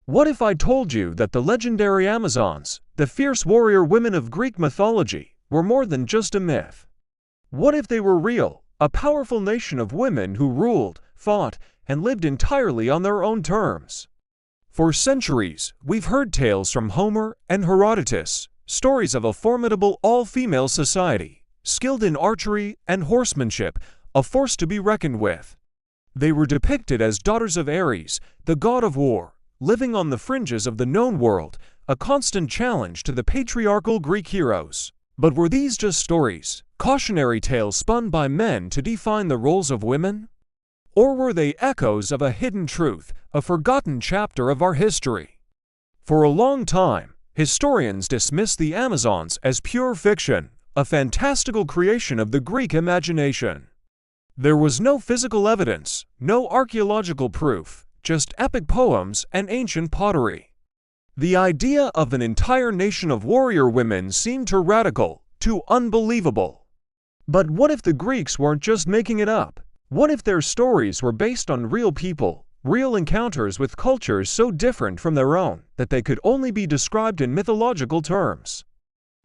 What if I told you that the legendary Amazons, the fierce warrior women of Greek mythology, were more than just a myth? What if they were real, a powerful nation of women who ruled, fought, and lived entirely on their own terms? For centuries, we've heard tales from Homer and Herodotus, stories of a formidable all-female society, skilled in archery and horsemanship, a force to be reckoned with. They were depicted as daughters of Ares, the god of war, living on the fringes of the known world, a constant challenge to the patriarchal Greek heroes. But were these just stories, cautionary tales spun by men to define the roles of women? Or were they echoes of a hidden truth, a forgotten chapter of our history? For a long time, historians dismissed the Amazons as pure fiction, a fantastical creation of the Greek imagination. There was no physical evidence, no archaeological proof, just epic poems and ancient pottery. The idea of an entire nation of warrior women seemed too radical, too unbelievable. But what if the Greeks weren't just making it up? What if their stories were based on real people, real encounters with cultures so different from their own that they could only be described in mythological terms?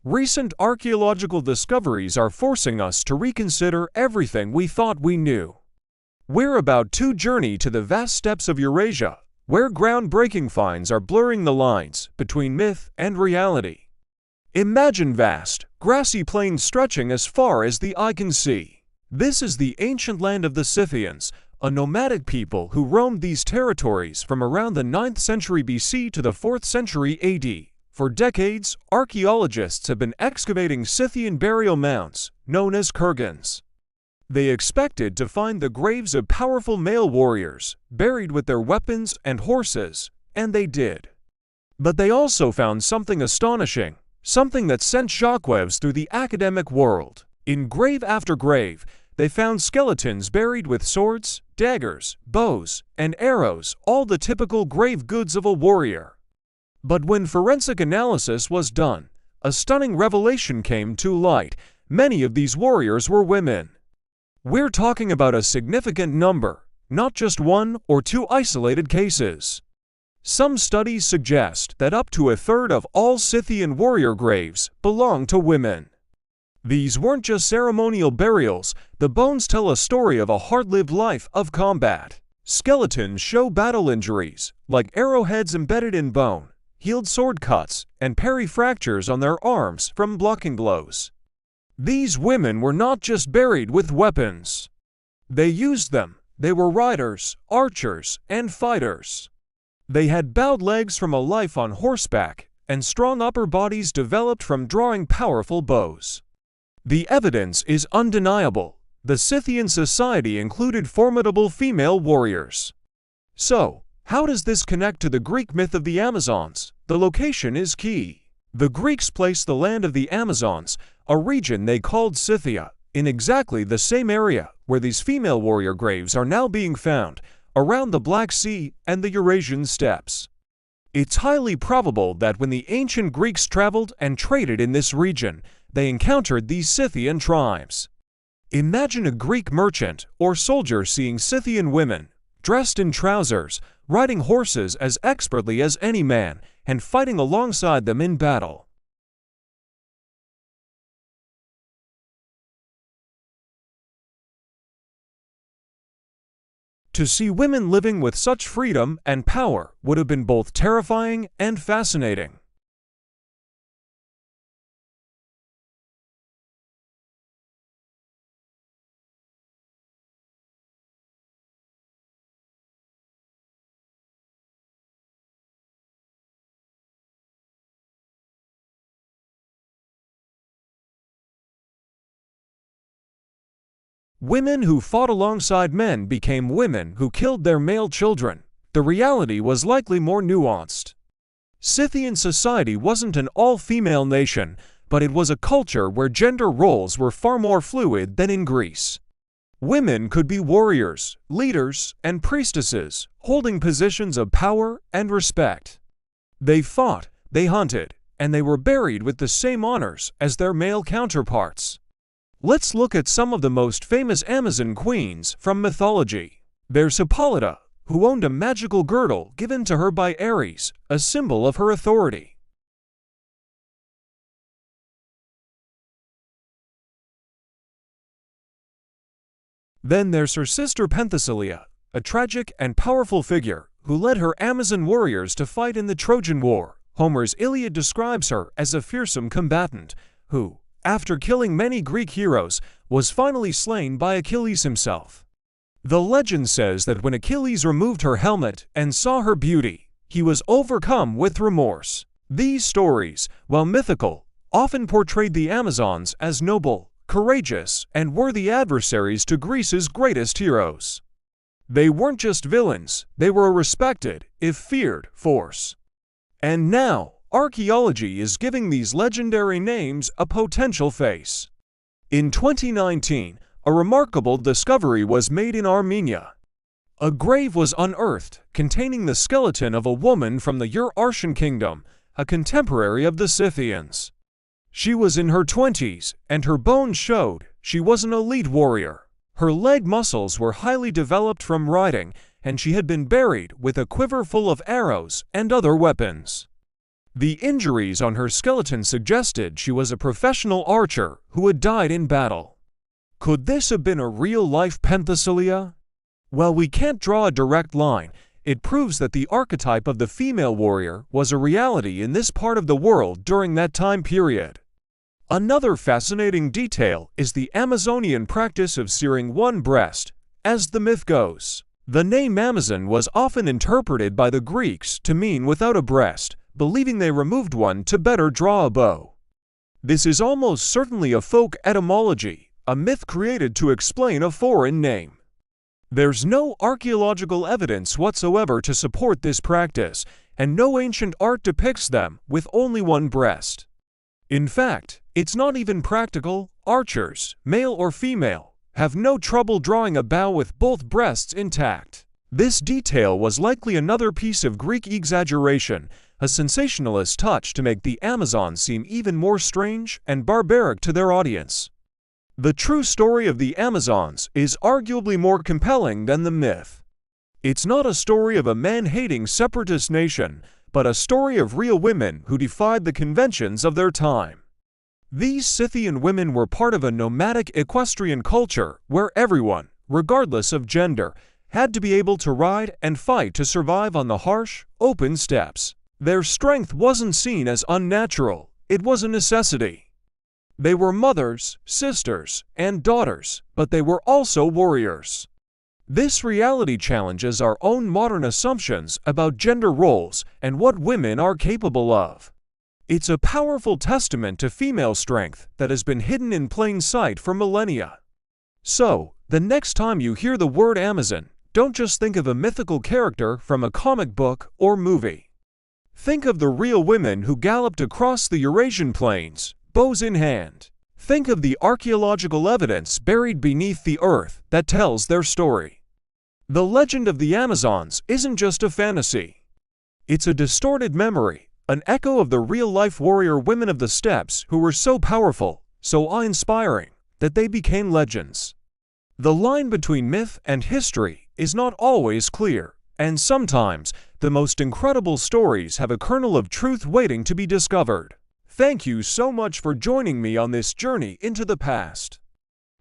Recent archaeological discoveries are forcing us to reconsider everything we thought we knew. We're about to journey to the vast steppes of Eurasia, where groundbreaking finds are blurring the lines between myth and reality. Imagine vast, grassy plains stretching as far as the eye can see. This is the ancient land of the Scythians, a nomadic people who roamed these territories from around the 9th century BC to the 4th century AD. For decades, archaeologists have been excavating Scythian burial mounds, known as kurgans. They expected to find the graves of powerful male warriors, buried with their weapons and horses, and they did. But they also found something astonishing, something that sent shockwaves through the academic world. In grave after grave, they found skeletons buried with swords, daggers, bows, and arrows, all the typical grave goods of a warrior. But when forensic analysis was done, a stunning revelation came to light. Many of these warriors were women. We're talking about a significant number, not just one or two isolated cases. Some studies suggest that up to a third of all Scythian warrior graves belong to women. These weren't just ceremonial burials, the bones tell a story of a hard-lived life of combat. Skeletons show battle injuries, like arrowheads embedded in bone, healed sword cuts, and peri-fractures on their arms from blocking blows. These women were not just buried with weapons. They used them. They were riders, archers, and fighters. They had bowed legs from a life on horseback, and strong upper bodies developed from drawing powerful bows. The evidence is undeniable. The Scythian society included formidable female warriors. So, how does this connect to the Greek myth of the Amazons? The location is key. The Greeks placed the land of the Amazons, a region they called Scythia, in exactly the same area where these female warrior graves are now being found, around the Black Sea and the Eurasian steppes. It's highly probable that when the ancient Greeks traveled and traded in this region, they encountered these Scythian tribes. Imagine a Greek merchant or soldier seeing Scythian women, dressed in trousers, riding horses as expertly as any man, and fighting alongside them in battle. To see women living with such freedom and power would have been both terrifying and fascinating. Women who fought alongside men became women who killed their male children. The reality was likely more nuanced. Scythian society wasn't an all-female nation, but it was a culture where gender roles were far more fluid than in Greece. Women could be warriors, leaders, and priestesses, holding positions of power and respect. They fought, they hunted, and they were buried with the same honors as their male counterparts. Let's look at some of the most famous Amazon queens from mythology. There's Hippolyta, who owned a magical girdle given to her by Ares, a symbol of her authority. Then there's her sister Penthesilea, a tragic and powerful figure who led her Amazon warriors to fight in the Trojan War. Homer's Iliad describes her as a fearsome combatant who, after killing many Greek heroes, was finally slain by Achilles himself. The legend says that when Achilles removed her helmet and saw her beauty, he was overcome with remorse. These stories, while mythical, often portrayed the Amazons as noble, courageous, and worthy adversaries to Greece's greatest heroes. They weren't just villains, they were a respected, if feared, force. And now, archaeology is giving these legendary names a potential face. In 2019, a remarkable discovery was made in Armenia. A grave was unearthed containing the skeleton of a woman from the Urartian kingdom, a contemporary of the Scythians. She was in her 20s, and her bones showed she was an elite warrior. Her leg muscles were highly developed from riding, and she had been buried with a quiver full of arrows and other weapons. The injuries on her skeleton suggested she was a professional archer who had died in battle. Could this have been a real-life Penthesilea? Well, we can't draw a direct line. It proves that the archetype of the female warrior was a reality in this part of the world during that time period. Another fascinating detail is the Amazonian practice of searing one breast. As the myth goes, the name Amazon was often interpreted by the Greeks to mean without a breast, believing they removed one to better draw a bow. This is almost certainly a folk etymology, a myth created to explain a foreign name. There's no archaeological evidence whatsoever to support this practice, and no ancient art depicts them with only one breast. In fact, it's not even practical. Archers, male or female, have no trouble drawing a bow with both breasts intact. This detail was likely another piece of Greek exaggeration, a sensationalist touch to make the Amazons seem even more strange and barbaric to their audience. The true story of the Amazons is arguably more compelling than the myth. It's not a story of a man-hating separatist nation, but a story of real women who defied the conventions of their time. These Scythian women were part of a nomadic equestrian culture where everyone, regardless of gender, had to be able to ride and fight to survive on the harsh, open steppes. Their strength wasn't seen as unnatural, it was a necessity. They were mothers, sisters, and daughters, but they were also warriors. This reality challenges our own modern assumptions about gender roles and what women are capable of. It's a powerful testament to female strength that has been hidden in plain sight for millennia. So, the next time you hear the word Amazon, don't just think of a mythical character from a comic book or movie. Think of the real women who galloped across the Eurasian plains, bows in hand. Think of the archaeological evidence buried beneath the earth that tells their story. The legend of the Amazons isn't just a fantasy. It's a distorted memory, an echo of the real-life warrior women of the steppes who were so powerful, so awe-inspiring, that they became legends. The line between myth and history is not always clear, and sometimes the most incredible stories have a kernel of truth waiting to be discovered. Thank you so much for joining me on this journey into the past.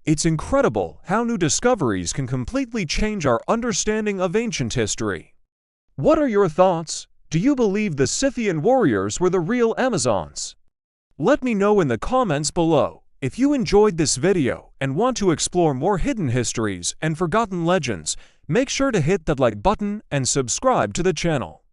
It's incredible how new discoveries can completely change our understanding of ancient history. What are your thoughts? Do you believe the Scythian warriors were the real Amazons? Let me know in the comments below. If you enjoyed this video and want to explore more hidden histories and forgotten legends, make sure to hit that like button and subscribe to the channel.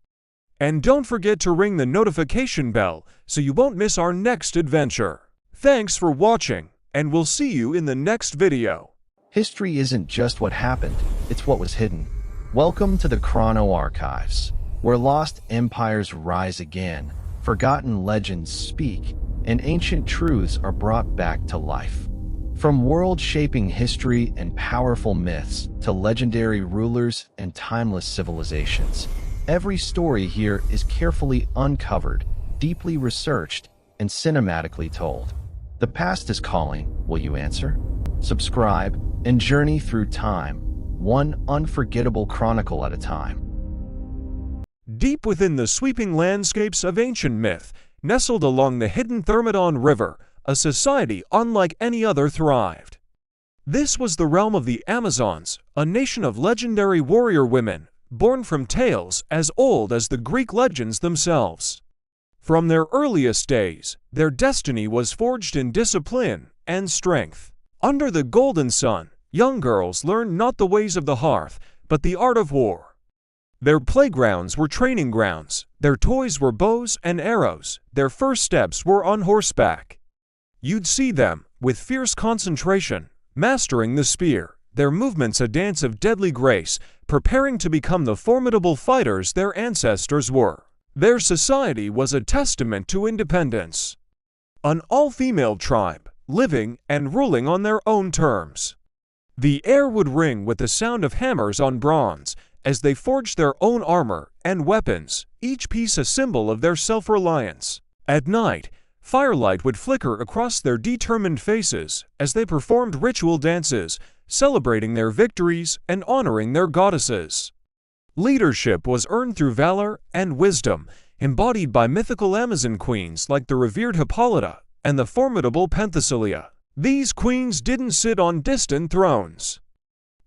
And don't forget to ring the notification bell so you won't miss our next adventure. Thanks for watching, and we'll see you in the next video. History isn't just what happened, it's what was hidden. Welcome to the Chrono Archives, where lost empires rise again, forgotten legends speak, and ancient truths are brought back to life. From world-shaping history and powerful myths to legendary rulers and timeless civilizations, every story here is carefully uncovered, deeply researched, and cinematically told. The past is calling, will you answer? Subscribe and journey through time, one unforgettable chronicle at a time. Deep within the sweeping landscapes of ancient myth, nestled along the hidden Thermodon River, a society unlike any other thrived. This was the realm of the Amazons, a nation of legendary warrior women, born from tales as old as the Greek legends themselves. From their earliest days, their destiny was forged in discipline and strength. Under the golden sun, young girls learned not the ways of the hearth, but the art of war. Their playgrounds were training grounds, their toys were bows and arrows, their first steps were on horseback. You'd see them, with fierce concentration, mastering the spear, their movements a dance of deadly grace, preparing to become the formidable fighters their ancestors were. Their society was a testament to independence. An all-female tribe, living and ruling on their own terms. The air would ring with the sound of hammers on bronze as they forged their own armor and weapons, each piece a symbol of their self-reliance. At night, firelight would flicker across their determined faces as they performed ritual dances, celebrating their victories and honoring their goddesses. Leadership was earned through valor and wisdom, embodied by mythical Amazon queens like the revered Hippolyta and the formidable Penthesilea. These queens didn't sit on distant thrones.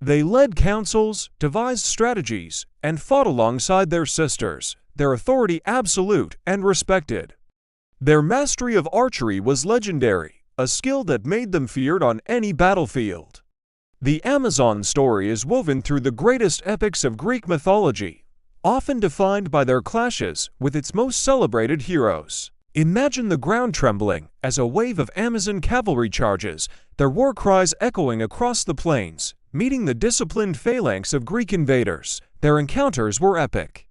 They led councils, devised strategies, and fought alongside their sisters, their authority absolute and respected. Their mastery of archery was legendary, a skill that made them feared on any battlefield. The Amazon story is woven through the greatest epics of Greek mythology, often defined by their clashes with its most celebrated heroes. Imagine the ground trembling as a wave of Amazon cavalry charges, their war cries echoing across the plains, meeting the disciplined phalanx of Greek invaders. Their encounters were epic.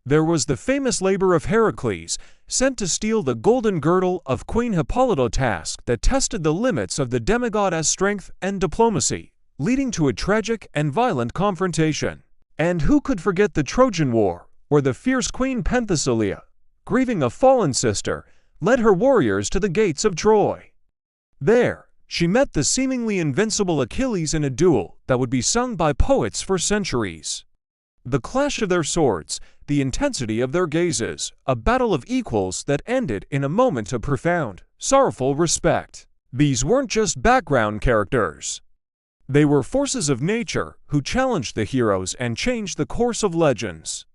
There was the famous labor of Heracles, sent to steal the golden girdle of Queen Hippolyta, task that tested the limits of the demigod's strength and diplomacy, leading to a tragic and violent confrontation. And who could forget the Trojan War, where the fierce Queen Penthesilea, grieving a fallen sister, led her warriors to the gates of Troy. There, she met the seemingly invincible Achilles in a duel that would be sung by poets for centuries. The clash of their swords, the intensity of their gazes, a battle of equals that ended in a moment of profound, sorrowful respect. These weren't just background characters. They were forces of nature who challenged the heroes and changed the course of legends.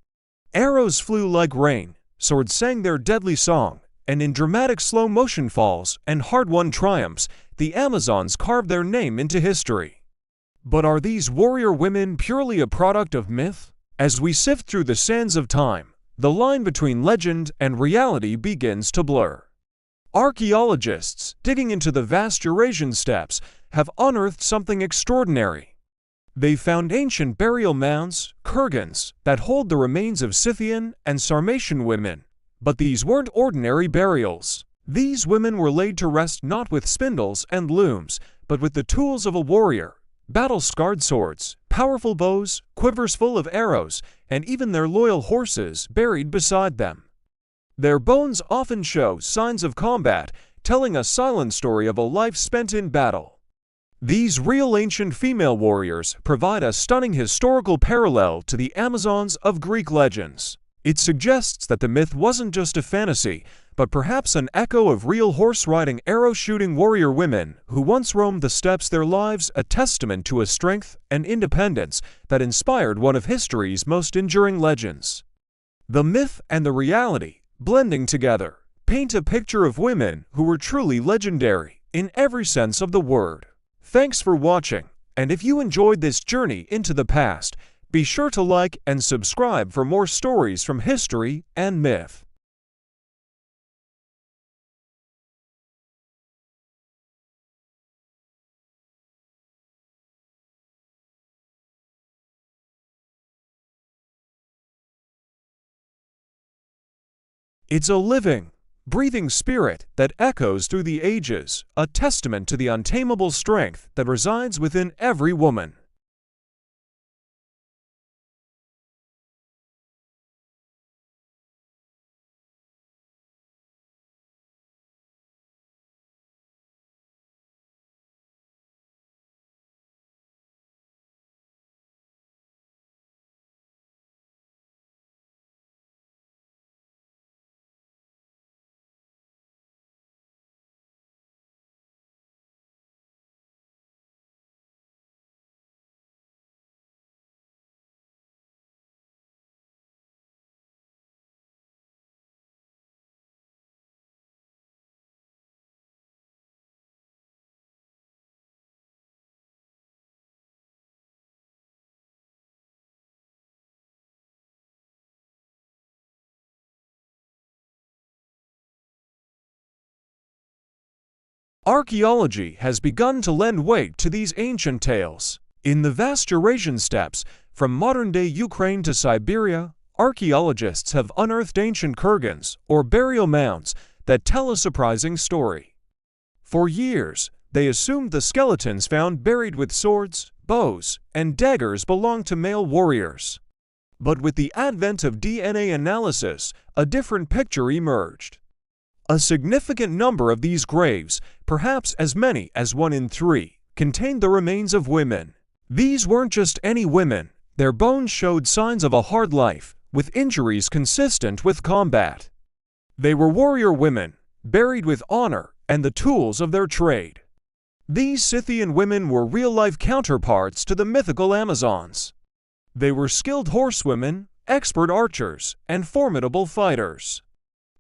Arrows flew like rain, swords sang their deadly song, and in dramatic slow-motion falls and hard-won triumphs, the Amazons carved their name into history. But are these warrior women purely a product of myth? As we sift through the sands of time, the line between legend and reality begins to blur. Archaeologists, digging into the vast Eurasian steppes, have unearthed something extraordinary. They found ancient burial mounds, kurgans, that hold the remains of Scythian and Sarmatian women. But these weren't ordinary burials. These women were laid to rest not with spindles and looms, but with the tools of a warrior, battle-scarred swords, powerful bows, quivers full of arrows, and even their loyal horses buried beside them. Their bones often show signs of combat, telling a silent story of a life spent in battle. These real ancient female warriors provide a stunning historical parallel to the Amazons of Greek legends. It suggests that the myth wasn't just a fantasy, but perhaps an echo of real horse-riding, arrow-shooting warrior women who once roamed the steppes, their lives a testament to a strength and independence that inspired one of history's most enduring legends. The myth and the reality, blending together, paint a picture of women who were truly legendary in every sense of the word. Thanks for watching, and if you enjoyed this journey into the past, be sure to like and subscribe for more stories from history and myth. It's a living, breathing spirit that echoes through the ages, a testament to the untamable strength that resides within every woman. Archaeology has begun to lend weight to these ancient tales. In the vast Eurasian steppes, from modern-day Ukraine to Siberia, archaeologists have unearthed ancient kurgans, or burial mounds, that tell a surprising story. For years, they assumed the skeletons found buried with swords, bows, and daggers belonged to male warriors. But with the advent of DNA analysis, a different picture emerged. A significant number of these graves, perhaps as many as 1 in 3, contained the remains of women. These weren't just any women. Their bones showed signs of a hard life, with injuries consistent with combat. They were warrior women, buried with honor and the tools of their trade. These Scythian women were real-life counterparts to the mythical Amazons. They were skilled horsewomen, expert archers, and formidable fighters.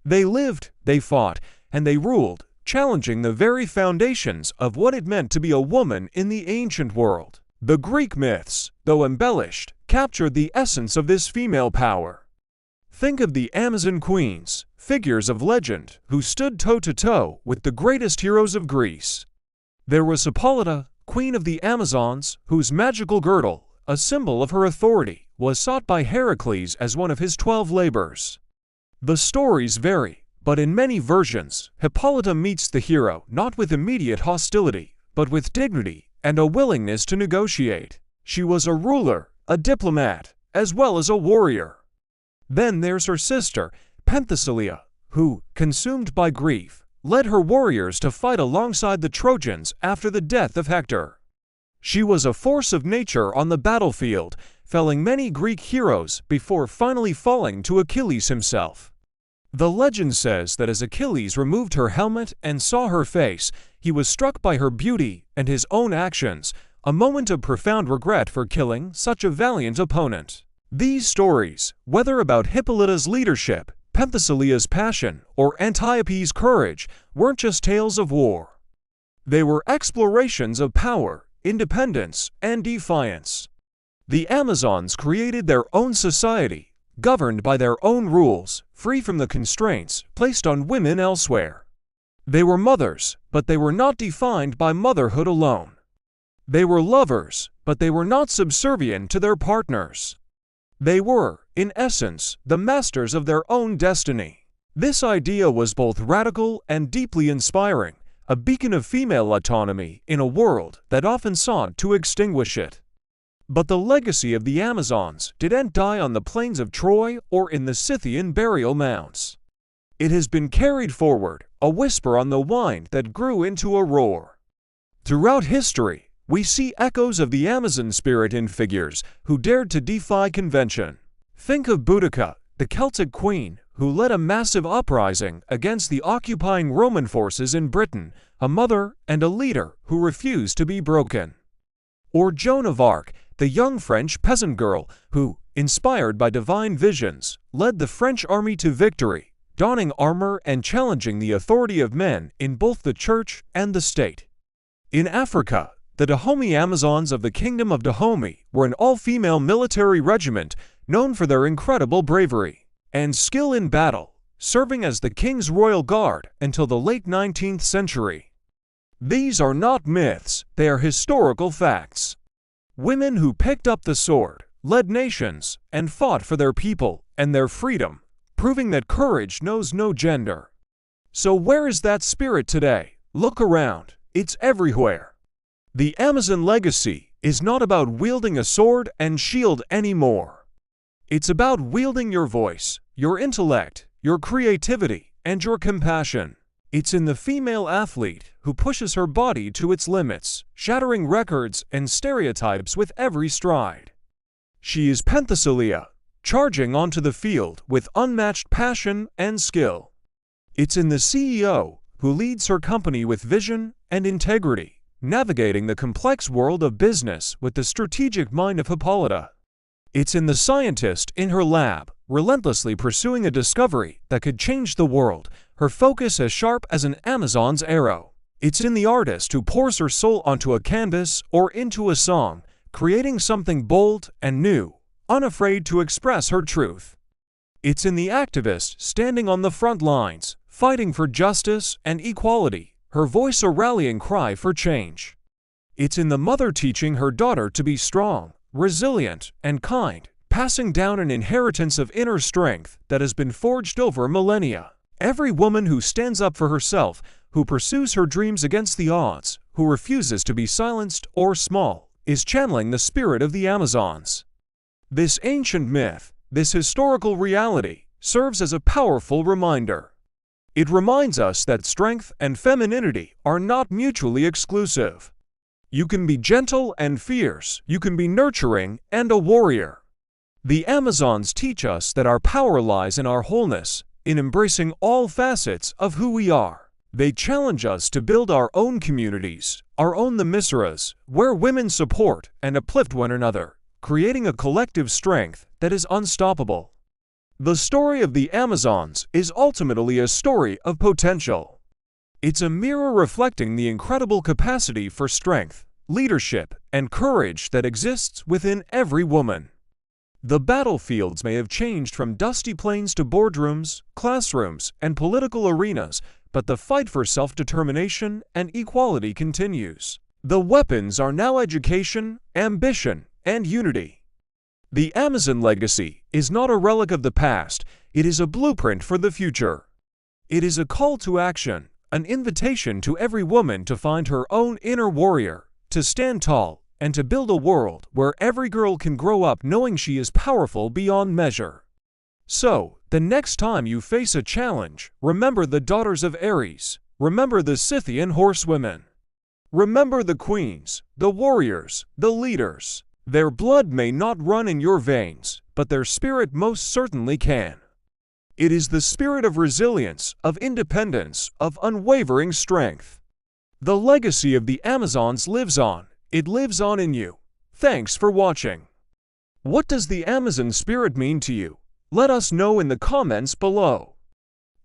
They lived, they fought, and they ruled, challenging the very foundations of what it meant to be a woman in the ancient world. The Greek myths, though embellished, captured the essence of this female power. Think of the Amazon queens, figures of legend who stood toe-to-toe with the greatest heroes of Greece. There was Hippolyta, queen of the Amazons, whose magical girdle, a symbol of her authority, was sought by Heracles as one of his 12 labors. The stories vary, but in many versions, Hippolyta meets the hero not with immediate hostility, but with dignity and a willingness to negotiate. She was a ruler, a diplomat, as well as a warrior. Then there's her sister, Penthesilea, who, consumed by grief, led her warriors to fight alongside the Trojans after the death of Hector. She was a force of nature on the battlefield, felling many Greek heroes before finally falling to Achilles himself. The legend says that as Achilles removed her helmet and saw her face, he was struck by her beauty and his own actions, a moment of profound regret for killing such a valiant opponent. These stories, whether about Hippolyta's leadership, Penthesilea's passion, or Antiope's courage, weren't just tales of war. They were explorations of power, independence, and defiance. The Amazons created their own society, governed by their own rules, free from the constraints placed on women elsewhere. They were mothers, but they were not defined by motherhood alone. They were lovers, but they were not subservient to their partners. They were, in essence, the masters of their own destiny. This idea was both radical and deeply inspiring, a beacon of female autonomy in a world that often sought to extinguish it. But the legacy of the Amazons didn't die on the plains of Troy or in the Scythian burial mounds. It has been carried forward, a whisper on the wind that grew into a roar. Throughout history, we see echoes of the Amazon spirit in figures who dared to defy convention. Think of Boudica, the Celtic queen, who led a massive uprising against the occupying Roman forces in Britain, a mother and a leader who refused to be broken. Or Joan of Arc, the young French peasant girl who, inspired by divine visions, led the French army to victory, donning armor and challenging the authority of men in both the church and the state. In Africa, the Dahomey Amazons of the Kingdom of Dahomey were an all-female military regiment known for their incredible bravery and skill in battle, serving as the king's royal guard until the late 19th century. These are not myths, they are historical facts. Women who picked up the sword, led nations, and fought for their people and their freedom, proving that courage knows no gender. So where is that spirit today? Look around, it's everywhere. The Amazon legacy is not about wielding a sword and shield anymore. It's about wielding your voice, your intellect, your creativity, and your compassion. It's in the female athlete who pushes her body to its limits, shattering records and stereotypes with every stride. She is Penthesilea, charging onto the field with unmatched passion and skill. It's in the CEO who leads her company with vision and integrity, navigating the complex world of business with the strategic mind of Hippolyta. It's in the scientist in her lab, relentlessly pursuing a discovery that could change the world, her focus as sharp as an Amazon's arrow. It's in the artist who pours her soul onto a canvas or into a song, creating something bold and new, unafraid to express her truth. It's in the activist standing on the front lines, fighting for justice and equality, her voice a rallying cry for change. It's in the mother teaching her daughter to be strong, resilient, and kind, passing down an inheritance of inner strength that has been forged over millennia. Every woman who stands up for herself, who pursues her dreams against the odds, who refuses to be silenced or small, is channeling the spirit of the Amazons. This ancient myth, this historical reality, serves as a powerful reminder. It reminds us that strength and femininity are not mutually exclusive. You can be gentle and fierce, you can be nurturing and a warrior. The Amazons teach us that our power lies in our wholeness, in embracing all facets of who we are. They challenge us to build our own communities, our own Themysciras, where women support and uplift one another, creating a collective strength that is unstoppable. The story of the Amazons is ultimately a story of potential. It's a mirror reflecting the incredible capacity for strength, leadership, and courage that exists within every woman. The battlefields may have changed from dusty plains to boardrooms, classrooms, and political arenas, but the fight for self-determination and equality continues. The weapons are now education, ambition, and unity. The Amazon legacy is not a relic of the past, it is a blueprint for the future. It is a call to action, an invitation to every woman to find her own inner warrior, to stand tall, and to build a world where every girl can grow up knowing she is powerful beyond measure. So, the next time you face a challenge, remember the daughters of Ares, remember the Scythian horsewomen. Remember the queens, the warriors, the leaders. Their blood may not run in your veins, but their spirit most certainly can. It is the spirit of resilience, of independence, of unwavering strength. The legacy of the Amazons lives on. It lives on in you. Thanks for watching. What does the Amazon spirit mean to you? Let us know in the comments below.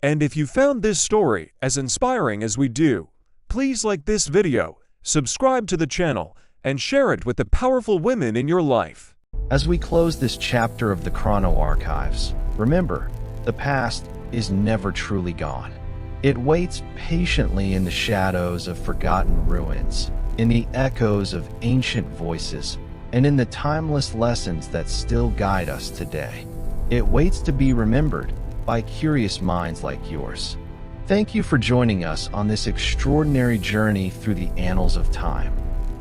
And if you found this story as inspiring as we do, please like this video, subscribe to the channel, and share it with the powerful women in your life. As we close this chapter of the Chrono Archives, remember, the past is never truly gone. It waits patiently in the shadows of forgotten ruins, in the echoes of ancient voices, and in the timeless lessons that still guide us today. It waits to be remembered by curious minds like yours. Thank you for joining us on this extraordinary journey through the annals of time.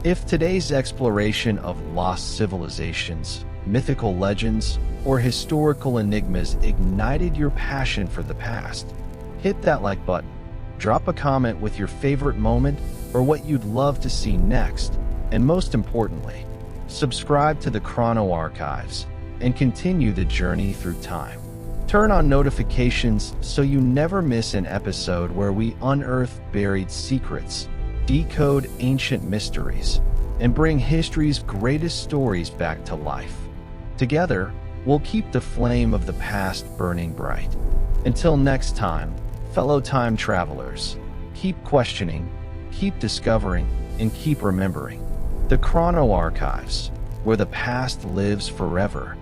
If today's exploration of lost civilizations, mythical legends, or historical enigmas ignited your passion for the past, hit that like button, drop a comment with your favorite moment or what you'd love to see next, and most importantly, subscribe to the Chrono Archives and continue the journey through time. Turn on notifications so you never miss an episode where we unearth buried secrets, decode ancient mysteries, and bring history's greatest stories back to life. Together, we'll keep the flame of the past burning bright. Until next time, fellow time travelers, keep questioning, keep discovering, and keep remembering. The Chrono Archives, where the past lives forever.